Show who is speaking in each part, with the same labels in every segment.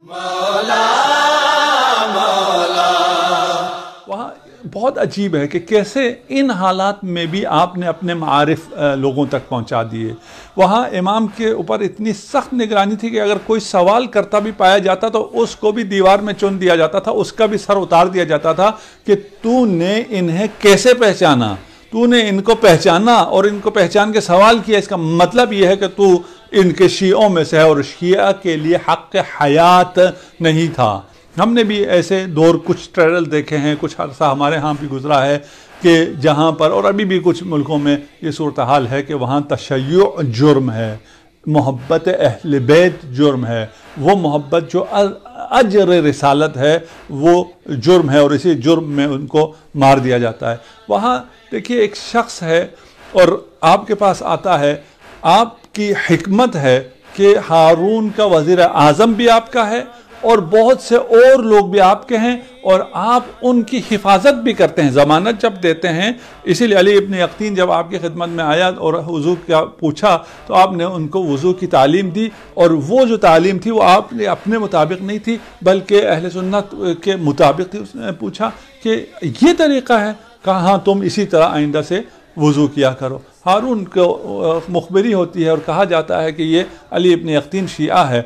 Speaker 1: مولا مولا۔ وہاں بہت عجیب ہے کہ کیسے ان حالات میں بھی آپ نے اپنے معارف لوگوں تک پہنچا دیے۔ وہاں امام کے اوپر اتنی سخت نگرانی تھی کہ اگر کوئی سوال کرتا بھی پایا جاتا تو اس کو بھی دیوار میں چن دیا جاتا تھا، اس کا بھی سر اتار دیا جاتا تھا کہ تو نے انہیں کیسے پہچانا، تو نے ان کو پہچانا اور ان کو پہچان کے سوال کیا، اس کا مطلب یہ ہے کہ تو ان کے شیعوں میں سے ہے، اور شیعہ کے لیے حق حیات نہیں تھا۔ ہم نے بھی ایسے دور کچھ ٹریل دیکھے ہیں، کچھ عرصہ ہمارے ہاں بھی گزرا ہے کہ جہاں پر، اور ابھی بھی کچھ ملکوں میں یہ صورتحال ہے کہ وہاں تشیع جرم ہے، محبت اہل بیت جرم ہے، وہ محبت جو اجر رسالت ہے وہ جرم ہے، اور اسی جرم میں ان کو مار دیا جاتا ہے۔ وہاں دیکھیے ایک شخص ہے اور آپ کے پاس آتا ہے، آپ کی حکمت ہے کہ ہارون کا وزیر اعظم بھی آپ کا ہے اور بہت سے اور لوگ بھی آپ کے ہیں، اور آپ ان کی حفاظت بھی کرتے ہیں، ضمانت جب دیتے ہیں۔ اسی لیے علی ابن یقطین جب آپ کی خدمت میں آیا اور وضو کا پوچھا تو آپ نے ان کو وضو کی تعلیم دی، اور وہ جو تعلیم تھی وہ آپ نے اپنے مطابق نہیں تھی بلکہ اہل سنت کے مطابق تھی۔ اس نے پوچھا کہ یہ طریقہ ہے؟ کہا ہاں، تم اسی طرح آئندہ سے وضو کیا کرو۔ ہارون کو مخبری ہوتی ہے اور کہا جاتا ہے کہ یہ علی ابن یقطین شیعہ ہے۔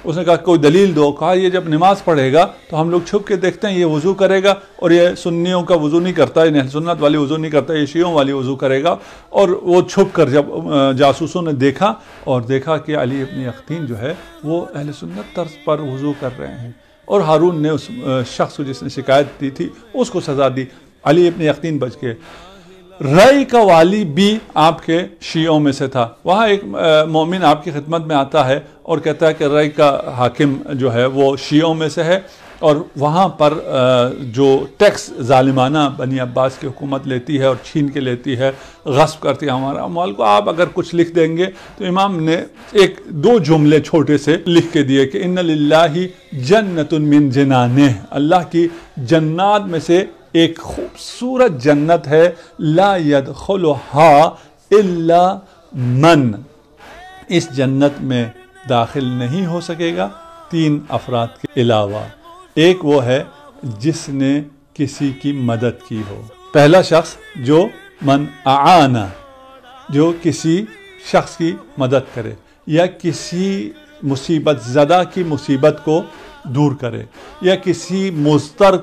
Speaker 1: اس نے کہا کوئی دلیل دو۔ کہا یہ جب نماز پڑھے گا تو ہم لوگ چھپ کے دیکھتے ہیں یہ وضو کرے گا، اور یہ سنیوں کا وضو نہیں کرتا، یہ اہل سنت والی وضو نہیں کرتا، یہ شیعوں والی وضو کرے گا۔ اور وہ چھپ کر جب جاسوسوں نے دیکھا کہ علی ابن یقطین جو ہے وہ اہل سنت طرز پر وضو کر رہے ہیں، اور ہارون نے اس شخص کو جس نے شکایت دی تھی اس کو سزا دی، علی ابن یقطین بچ گئے۔ رئی کا والی بھی آپ کے شیعوں میں سے تھا۔ وہاں ایک مومن آپ کی خدمت میں آتا ہے اور کہتا ہے کہ رئی کا حاکم جو ہے وہ شیعوں میں سے ہے، اور وہاں پر جو ٹیکس ظالمانہ بنی عباس کی حکومت لیتی ہے اور چھین کے لیتی ہے، غصب کرتی ہے ہمارا اموال کو، آپ اگر کچھ لکھ دیں گے۔ تو امام نے ایک دو جملے چھوٹے سے لکھ کے دیے کہ ان للہ جنت من جنانہ، اللہ کی جنات میں سے ایک خوبصورت جنت ہے، لا يدخلها الا من، اس جنت میں داخل نہیں ہو سکے گا تین افراد کے علاوہ، ایک وہ ہے جس نے کسی کی مدد کی ہو۔ پہلا شخص جو من اعانا، جو کسی شخص کی مدد کرے یا کسی مصیبت زدہ کی مصیبت کو دور کرے یا کسی مضطر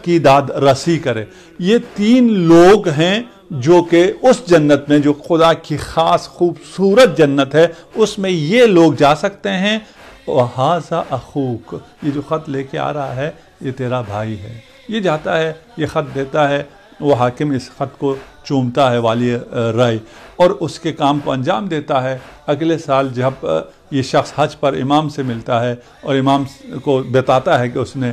Speaker 1: کی داد رسی کرے۔ یہ تین لوگ ہیں جو کہ اس جنت میں، جو خدا کی خاص خوبصورت جنت ہے، اس میں یہ لوگ جا سکتے ہیں۔ وَهَذَا أَخُوكَ، یہ جو خط لے کے آ رہا ہے یہ تیرا بھائی ہے۔ یہ جاتا ہے، یہ خط دیتا ہے، وہ حاکم اس خط کو چومتا ہے، والی رائے، اور اس کے کام کو انجام دیتا ہے۔ اگلے سال جب یہ شخص حج پر امام سے ملتا ہے اور امام کو بتاتا ہے کہ اس نے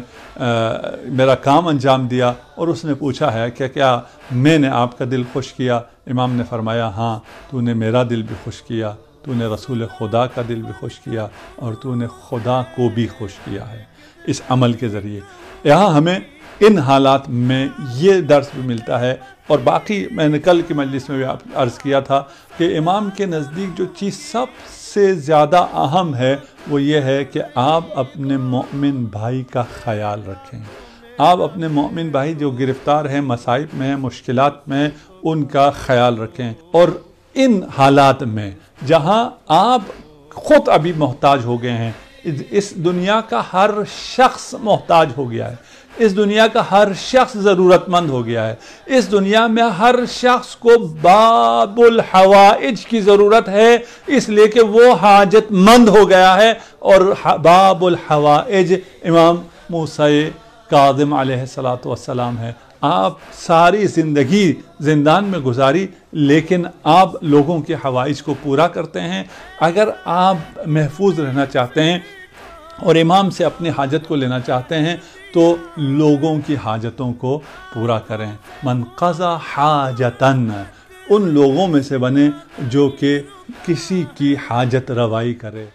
Speaker 1: میرا کام انجام دیا، اور اس نے پوچھا ہے کہ کیا میں نے آپ کا دل خوش کیا؟ امام نے فرمایا ہاں، تو نے میرا دل بھی خوش کیا، تو نے رسول خدا کا دل بھی خوش کیا، اور تو نے خدا کو بھی خوش کیا ہے اس عمل کے ذریعے۔ یہاں ہمیں ان حالات میں یہ درس بھی ملتا ہے، اور باقی میں نے کل کی مجلس میں بھی عرض کیا تھا کہ امام کے نزدیک جو چیز سب سے زیادہ اہم ہے وہ یہ ہے کہ آپ اپنے مومن بھائی کا خیال رکھیں، آپ اپنے مومن بھائی جو گرفتار ہیں، مصائب میں ہیں، مشکلات میں ہیں، ان کا خیال رکھیں۔ اور ان حالات میں جہاں آپ خود ابھی محتاج ہو گئے ہیں، اس دنیا کا ہر شخص محتاج ہو گیا ہے، اس دنیا کا ہر شخص ضرورت مند ہو گیا ہے، اس دنیا میں ہر شخص کو باب الحوائج کی ضرورت ہے، اس لیے کہ وہ حاجت مند ہو گیا ہے، اور باب الحوائج امام موسیٰ کاظم علیہ السلام ہے۔ آپ ساری زندگی زندان میں گزاری، لیکن آپ لوگوں کے حوائج کو پورا کرتے ہیں۔ اگر آپ محفوظ رہنا چاہتے ہیں اور امام سے اپنی حاجت کو لینا چاہتے ہیں تو لوگوں کی حاجتوں کو پورا کریں۔ من قضى حاجتن، ان لوگوں میں سے بنے جو کہ کسی کی حاجت روائی کرے۔